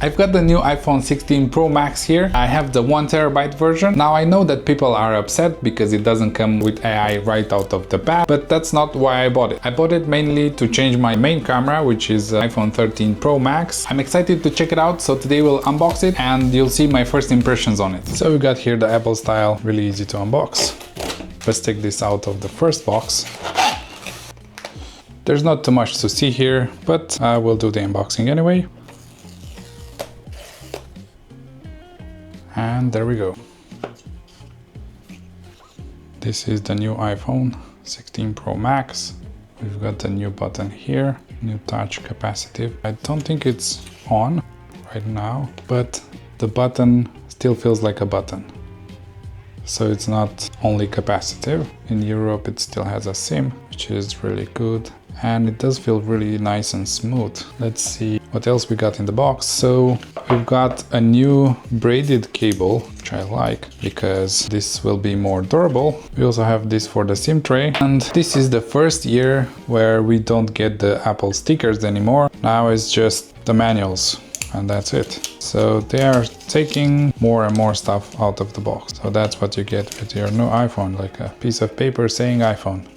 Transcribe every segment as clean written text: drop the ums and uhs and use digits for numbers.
I've got the new iPhone 16 Pro Max here. I have the 1TB version. Now I know that people are upset because it doesn't come with AI right out of the bat, but that's not why I bought it. I bought it mainly to change my main camera, which is iPhone 13 Pro Max. I'm excited to check it out, so today we'll unbox it and you'll see my first impressions on it. So we got here the Apple style, really easy to unbox. Let's take this out of the first box. There's not too much to see here, but I will do the unboxing anyway. And there we go. This is the new iPhone 16 Pro Max. We've got the new button here, new touch capacitive. I don't think it's on right now, but the button still feels like a button. So it's not only capacitive. In Europe it still has a SIM, which is really good. And it does feel really nice and smooth. Let's see what else we got in the box. So we've got a new braided cable, which I like because this will be more durable. We also have this for the SIM tray. And this is the first year where we don't get the Apple stickers anymore. Now it's just the manuals and that's it. So they are taking more and more stuff out of the box. So that's what you get with your new iPhone, like a piece of paper saying iPhone.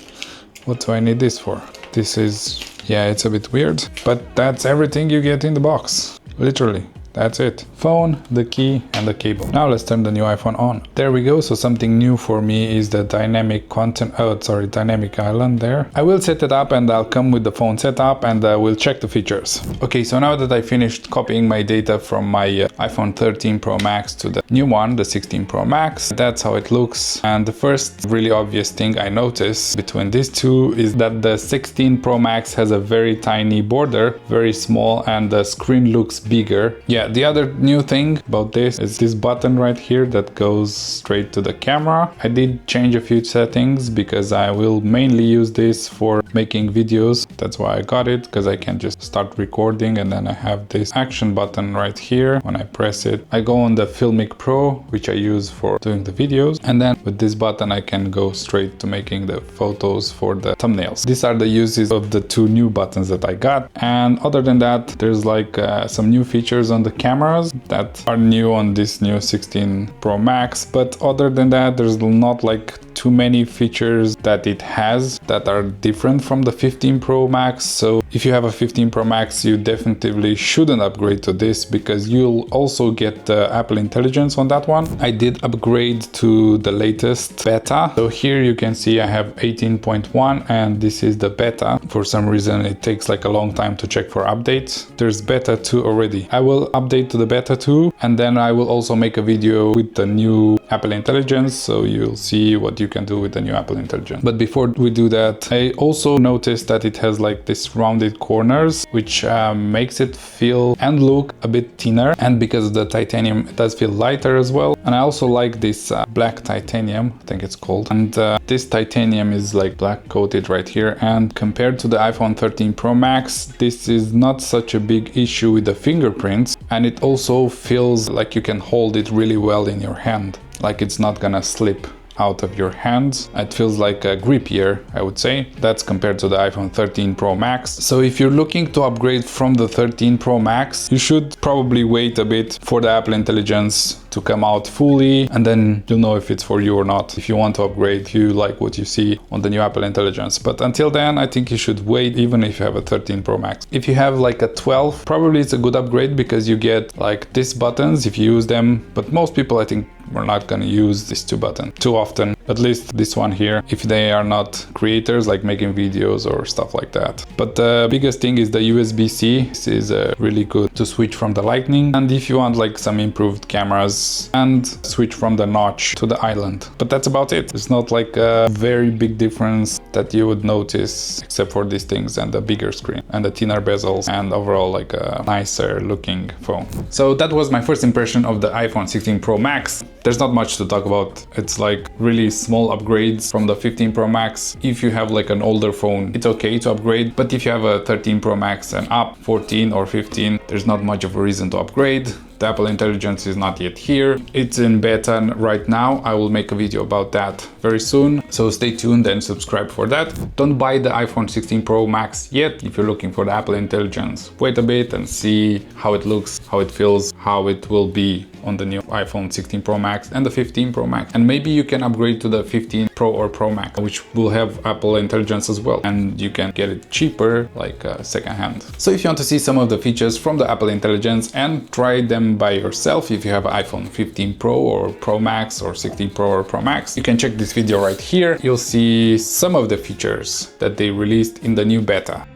What do I need this for? This is, yeah, it's a bit weird, but that's everything you get in the box. Literally, that's it. Phone, the key, and the cable. Now let's turn the new iPhone on. There we go. So something new for me is the dynamic dynamic island there. I will set it up and I'll come with the phone setup and we'll check the features. Okay, so now that I finished copying my data from my iPhone 13 Pro Max to the new one, the 16 Pro Max, that's how it looks. And the first really obvious thing I notice between these two is that the 16 Pro Max has a very tiny border, very small, and the screen looks bigger. Yeah, the other new thing about this is this button right here that goes straight to the camera. I did change a few settings because I will mainly use this for making videos. That's why I got it, because I can just start recording and then I have this action button right here. When I press it, I go on the Filmic Pro, which I use for doing the videos. And then with this button, I can go straight to making the photos for the thumbnails. These are the uses of the two new buttons that I got. And other than that, there's like some new features on the cameras that are new on this new 16 Pro Max, but other than that there's not like too many features that it has that are different from the 15 Pro Max. So if you have a 15 Pro Max, you definitely shouldn't upgrade to this because you'll also get the Apple Intelligence on that one. I did upgrade to the latest beta. So here you can see I have 18.1 and this is the beta. For some reason it takes like a long time to check for updates. There's beta 2 already. I will update to the beta 2 and then I will also make a video with the new Apple Intelligence, so you'll see what you can do with the new Apple Intelligence. But before we do that, I also noticed that it has like this rounded corners, which makes it feel and look a bit thinner, and because of the titanium it does feel lighter as well. And I also like this black titanium, I think it's called, and this titanium is like black coated right here, and compared to the iPhone 13 Pro Max, this is not such a big issue with the fingerprints, and it also feels like you can hold it really well in your hand, like it's not gonna slip out of your hands. It feels like a grippier, I would say. That's compared to the iPhone 13 Pro Max. So if you're looking to upgrade from the 13 Pro Max, you should probably wait a bit for the Apple Intelligence to come out fully, and then you'll know if it's for you or not. If you want to upgrade, if you like what you see on the new Apple Intelligence. But until then, I think you should wait, even if you have a 13 Pro Max. If you have like a 12, probably it's a good upgrade because you get like these buttons if you use them. But most people, I think, we're not gonna use these two buttons too often, at least this one here, if they are not creators like making videos or stuff like that. But the biggest thing is the USB-C. This is really good to switch from the Lightning, and if you want like some improved cameras, and switch from the notch to the island. But that's about it. It's not like a very big difference that you would notice, except for these things and the bigger screen and the thinner bezels and overall like a nicer looking phone. So that was my first impression of the iPhone 16 Pro Max. There's not much to talk about. It's like really small upgrades from the 15 Pro Max. If you have like an older phone, it's okay to upgrade. But if you have a 13 Pro Max and up, 14 or 15, there's not much of a reason to upgrade. The Apple Intelligence is not yet here. It's in beta right now. I will make a video about that very soon. So stay tuned and subscribe for that. Don't buy the iPhone 16 Pro Max yet if you're looking for the Apple Intelligence. Wait a bit and see how it looks, how it feels, how it will be on the new iPhone 16 Pro Max and the 15 Pro Max. And maybe you can upgrade to the 15 Pro or Pro Max, which will have Apple Intelligence as well. And you can get it cheaper, like secondhand. So if you want to see some of the features from the Apple Intelligence and try them by yourself, if you have iPhone 15 Pro or Pro Max or 16 Pro or Pro Max, you can check this video right here. You'll see some of the features that they released in the new beta.